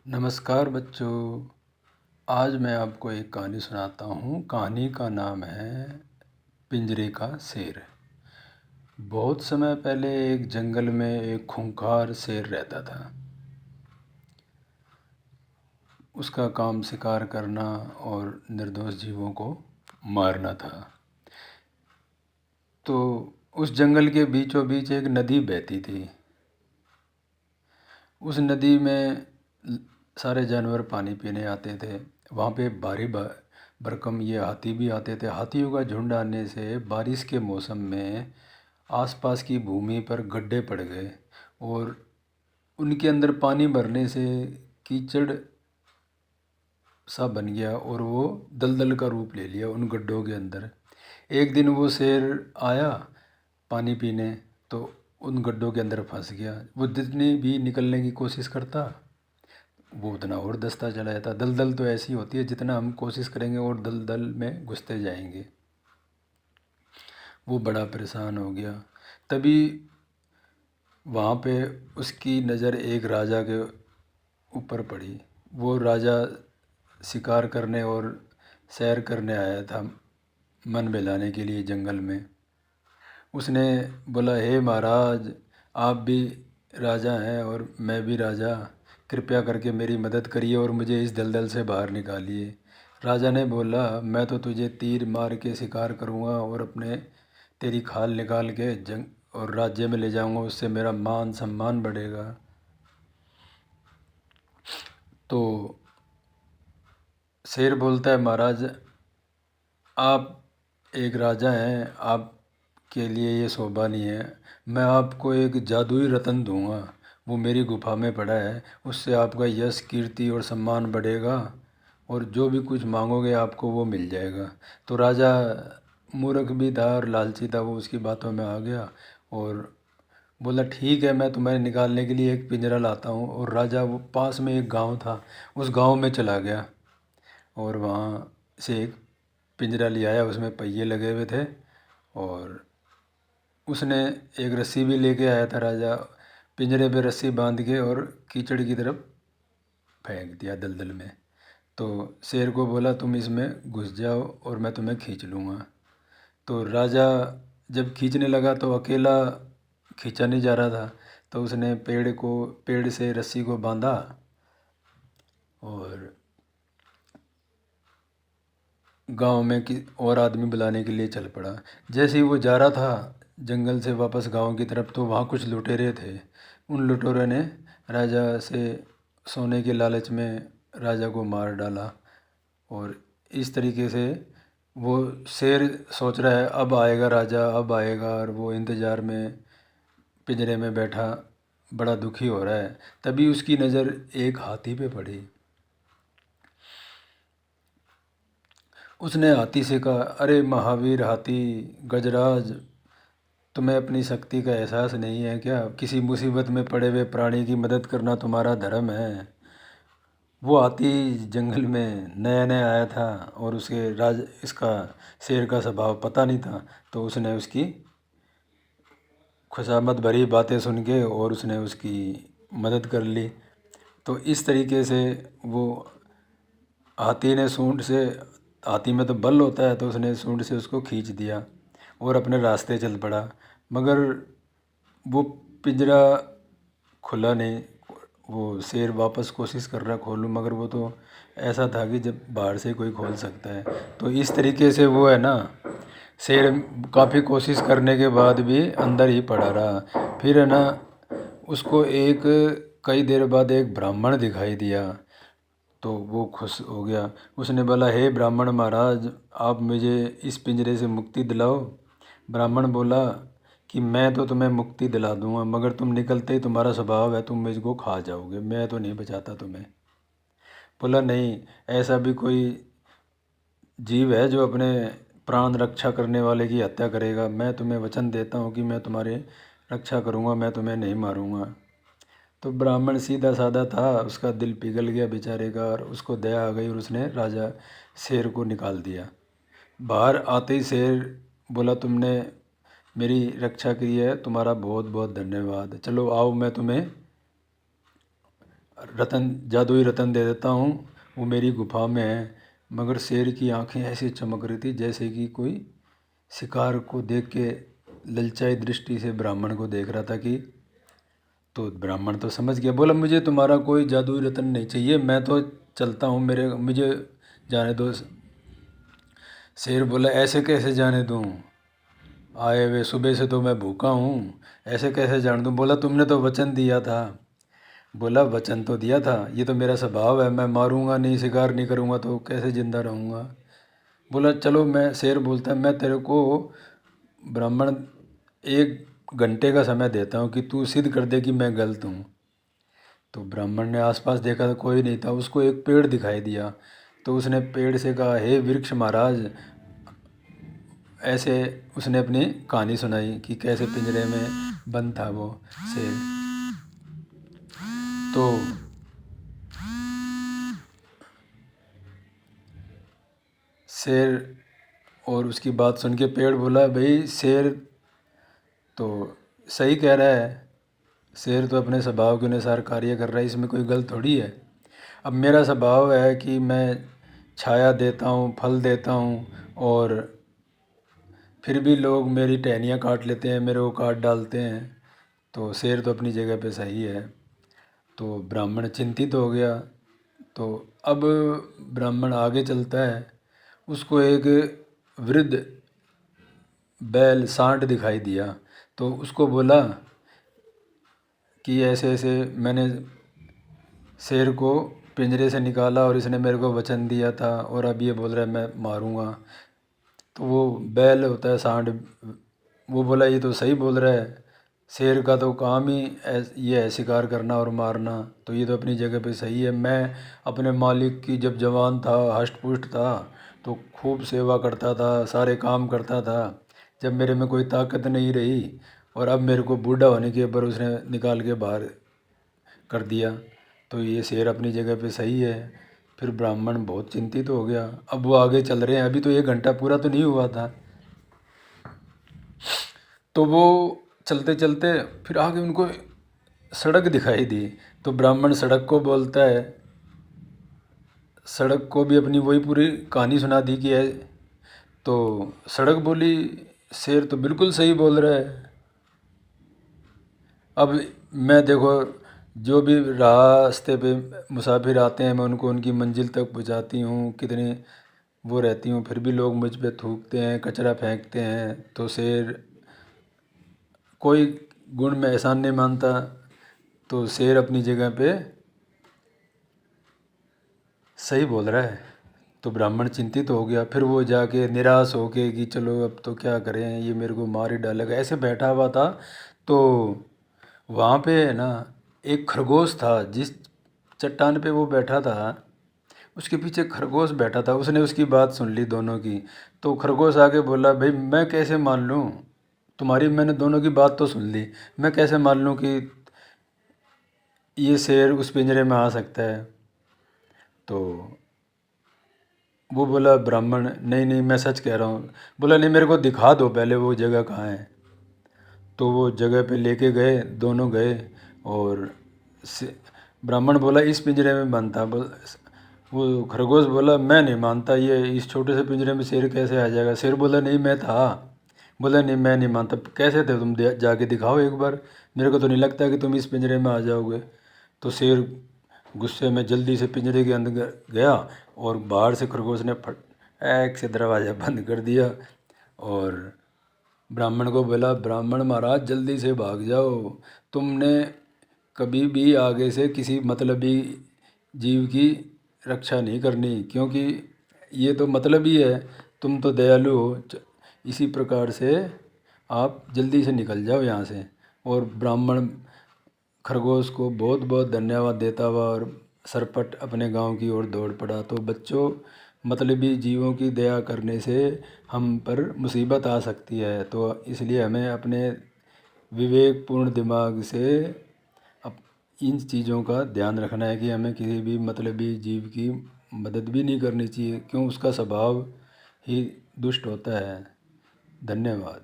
नमस्कार बच्चों। आज मैं आपको एक कहानी सुनाता हूँ। कहानी का नाम है पिंजरे का शेर। बहुत समय पहले एक जंगल में एक खूंखार शेर रहता था। उसका काम शिकार करना और निर्दोष जीवों को मारना था। तो उस जंगल के बीचों बीच एक नदी बहती थी। उस नदी में सारे जानवर पानी पीने आते थे। वहाँ पे भारी भरकम ये हाथी भी आते थे। हाथियों का झुंड आने से बारिश के मौसम में आसपास की भूमि पर गड्ढे पड़ गए और उनके अंदर पानी भरने से कीचड़ सा बन गया और वो दलदल का रूप ले लिया उन गड्ढों के अंदर। एक दिन वो शेर आया पानी पीने, तो उन गड्ढों के अंदर फंस गया। वो जितनी भी निकलने की कोशिश करता वो उतना और धंसता चला जाता। दलदल तो ऐसी होती है, जितना हम कोशिश करेंगे और दलदल में घुसते जाएंगे। वो बड़ा परेशान हो गया। तभी वहाँ पे उसकी नज़र एक राजा के ऊपर पड़ी। वो राजा शिकार करने और सैर करने आया था मन बहलाने के लिए जंगल में। उसने बोला, हे महाराज, आप भी राजा हैं और मैं भी राजा, कृपया करके मेरी मदद करिए और मुझे इस दलदल से बाहर निकालिए। राजा ने बोला, मैं तो तुझे तीर मार के शिकार करूँगा और अपने तेरी खाल निकाल के जंग और राज्य में ले जाऊँगा, उससे मेरा मान सम्मान बढ़ेगा। तो शेर बोलता है, महाराज आप एक राजा हैं, आपके लिए ये शोभा नहीं है। मैं आपको एक जादुई रतन दूंगा, वो मेरी गुफा में पड़ा है। उससे आपका यश कीर्ति और सम्मान बढ़ेगा और जो भी कुछ मांगोगे आपको वो मिल जाएगा। तो राजा मूर्ख भी था और लालची था, वो उसकी बातों में आ गया और बोला, ठीक है, मैं तुम्हें निकालने के लिए एक पिंजरा लाता हूँ। और राजा वो पास में एक गांव था, उस गांव में चला गया और वहाँ से एक पिंजरा ले आया। उसमें पहिए लगे हुए थे और उसने एक रस्सी भी लेके आया था। राजा पिंजरे पे रस्सी बांध के और कीचड़ की तरफ फेंक दिया दलदल में। तो शेर को बोला, तुम इसमें घुस जाओ और मैं तुम्हें खींच लूँगा। तो राजा जब खींचने लगा तो अकेला खींचा नहीं जा रहा था। तो उसने पेड़ से रस्सी को बांधा और गांव में कि और आदमी बुलाने के लिए चल पड़ा। जैसे ही वो जा रहा था जंगल से वापस गांव की तरफ, तो वहाँ कुछ लुटेरे थे। उन लुटेरों ने राजा से सोने के लालच में राजा को मार डाला। और इस तरीके से वो शेर सोच रहा है अब आएगा राजा, अब आएगा, और वो इंतज़ार में पिंजरे में बैठा बड़ा दुखी हो रहा है। तभी उसकी नज़र एक हाथी पे पड़ी। उसने हाथी से कहा, अरे महावीर हाथी गजराज, तुम्हें अपनी शक्ति का एहसास नहीं है क्या? किसी मुसीबत में पड़े हुए प्राणी की मदद करना तुम्हारा धर्म है। वो हाथी जंगल में नया नया आया था और इसका शेर का स्वभाव पता नहीं था। तो उसने उसकी खुशामद भरी बातें सुन के और उसने उसकी मदद कर ली। तो इस तरीके से वो हाथी ने सूंड से, हाथी में तो बल होता है, तो उसने सूंड से उसको खींच दिया और अपने रास्ते चल पड़ा। मगर वो पिंजरा खुला नहीं। वो शेर वापस कोशिश कर रहा खोलूं, मगर वो तो ऐसा था कि जब बाहर से कोई खोल सकता है। तो इस तरीके से वो है ना, शेर काफ़ी कोशिश करने के बाद भी अंदर ही पड़ा रहा। फिर है ना, उसको एक कई देर बाद एक ब्राह्मण दिखाई दिया। तो वो खुश हो गया। उसने बोला, हे ब्राह्मण महाराज, आप मुझे इस पिंजरे से मुक्ति दिलाओ। ब्राह्मण बोला कि मैं तो तुम्हें मुक्ति दिला दूंगा, मगर तुम निकलते ही तुम्हारा स्वभाव है, तुम मुझको खा जाओगे, मैं तो नहीं बचाता तुम्हें। बोला, नहीं, ऐसा भी कोई जीव है जो अपने प्राण रक्षा करने वाले की हत्या करेगा? मैं तुम्हें वचन देता हूँ कि मैं तुम्हारी रक्षा करूँगा, मैं तुम्हें नहीं मारूँगा। तो ब्राह्मण सीधा साधा था, उसका दिल पिघल गया बेचारे का और उसको दया आ गई और उसने राजा शेर को निकाल दिया। बाहर आते ही शेर बोला, तुमने मेरी रक्षा की है, तुम्हारा बहुत बहुत धन्यवाद। चलो आओ, मैं तुम्हें रतन, जादुई रतन दे देता हूँ, वो मेरी गुफा में है। मगर शेर की आंखें ऐसी चमक रही थी जैसे कि कोई शिकार को देख के ललचाई दृष्टि से ब्राह्मण को देख रहा था कि। तो ब्राह्मण तो समझ गया, बोला मुझे तुम्हारा कोई जादुई रतन नहीं चाहिए, मैं तो चलता हूँ, मुझे जाने दो। शेर बोला ऐसे कैसे जाने दूँ, आए हुए सुबह से तो मैं भूखा हूँ, ऐसे कैसे जान दूँ। बोला तुमने तो वचन दिया था। बोला वचन तो दिया था, ये तो मेरा स्वभाव है, मैं मारूंगा नहीं, शिकार नहीं करूँगा तो कैसे ज़िंदा रहूँगा। बोला चलो, मैं शेर बोलता है मैं तेरे को ब्राह्मण 1 घंटे का समय देता हूँ कि तू सिद्ध कर दे कि मैं गलत हूँ। तो ब्राह्मण ने आसपास देखा तो कोई नहीं था, उसको एक पेड़ दिखाई दिया। तो उसने पेड़ से कहा हे वृक्ष महाराज, ऐसे उसने अपनी कहानी सुनाई कि कैसे पिंजरे में बंद था वो शेर। तो शेर और उसकी बात सुन के पेड़ बोला भाई शेर तो सही कह रहा है, शेर तो अपने स्वभाव के अनुसार कार्य कर रहा है, इसमें कोई गलत थोड़ी है। अब मेरा स्वभाव है कि मैं छाया देता हूँ, फल देता हूँ, और फिर भी लोग मेरी टहनियाँ काट लेते हैं, मेरे को काट डालते हैं। तो शेर तो अपनी जगह पे सही है। तो ब्राह्मण चिंतित हो गया। तो अब ब्राह्मण आगे चलता है, उसको एक वृद्ध बैल सांड दिखाई दिया। तो उसको बोला कि ऐसे ऐसे मैंने शेर को पिंजरे से निकाला और इसने मेरे को वचन दिया था और अब ये बोल रहा है मैं मारूंगा। तो वो बैल होता है सांड, वो बोला ये तो सही बोल रहा है, शेर का तो काम ही ये है शिकार करना और मारना, तो ये तो अपनी जगह पे सही है। मैं अपने मालिक की जब जवान था, हष्ट पुष्ट था, तो खूब सेवा करता था, सारे काम करता था। जब मेरे में कोई ताकत नहीं रही और अब मेरे को बूढ़ा होने के ऊपर उसने निकाल के बाहर कर दिया, तो ये शेर अपनी जगह पे सही है। फिर ब्राह्मण बहुत चिंतित हो गया। अब वो आगे चल रहे हैं, अभी तो 1 घंटा पूरा तो नहीं हुआ था। तो वो चलते चलते फिर आगे उनको सड़क दिखाई दी। तो ब्राह्मण सड़क को बोलता है, सड़क को भी अपनी वही पूरी कहानी सुना दी कि है। तो सड़क बोली शेर तो बिल्कुल सही बोल रहा है। अब मैं देखो, जो भी रास्ते पे मुसाफिर आते हैं मैं उनको उनकी मंजिल तक पहुंचाती हूँ, कितने वो रहती हूँ, फिर भी लोग मुझ पे थूकते हैं, कचरा फेंकते हैं। तो शेर कोई गुण में एहसान नहीं मानता, तो शेर अपनी जगह पे सही बोल रहा है। तो ब्राह्मण चिंतित हो गया। फिर वो जाके निराश हो के कि चलो अब तो क्या करें, ये मेरे को मार ही डालेगा, ऐसे बैठा हुआ था। तो वहाँ पे है ना एक खरगोश था, जिस चट्टान पे वो बैठा था उसके पीछे खरगोश बैठा था। उसने उसकी बात सुन ली दोनों की। तो खरगोश आके बोला भाई मैं कैसे मान लूँ, तुम्हारी मैंने दोनों की बात तो सुन ली, मैं कैसे मान लूँ कि ये शेर उस पिंजरे में आ सकता है। तो वो बोला ब्राह्मण नहीं नहीं मैं सच कह रहा हूँ। बोला नहीं मेरे को दिखा दो पहले वो जगह कहाँ है। तो वो जगह पे लेके गए, दोनों गए। और ब्राह्मण बोला इस पिंजरे में बंद था। वो खरगोश बोला मैं नहीं मानता, ये इस छोटे से पिंजरे में शेर कैसे आ जाएगा। शेर बोला नहीं मैं था। बोला नहीं मैं नहीं मानता, कैसे थे तुम, जाके दिखाओ एक बार, मेरे को तो नहीं लगता कि तुम इस पिंजरे में आ जाओगे। तो शेर गुस्से में जल्दी से पिंजरे के अंदर गया और बाहर से खरगोश ने फट एक से दरवाज़ा बंद कर दिया। और ब्राह्मण को बोला ब्राह्मण महाराज जल्दी से भाग जाओ, तुमने कभी भी आगे से किसी मतलबी जीव की रक्षा नहीं करनी, क्योंकि ये तो मतलब ही है, तुम तो दयालु हो। इसी प्रकार से आप जल्दी से निकल जाओ यहाँ से। और ब्राह्मण खरगोश को बहुत बहुत धन्यवाद देता हुआ और सरपट अपने गांव की ओर दौड़ पड़ा। तो बच्चों, मतलबी जीवों की दया करने से हम पर मुसीबत आ सकती है, तो इसलिए हमें अपने विवेकपूर्ण दिमाग से अप इन चीज़ों का ध्यान रखना है कि हमें किसी भी मतलबी जीव की मदद भी नहीं करनी चाहिए, क्यों उसका स्वभाव ही दुष्ट होता है। धन्यवाद।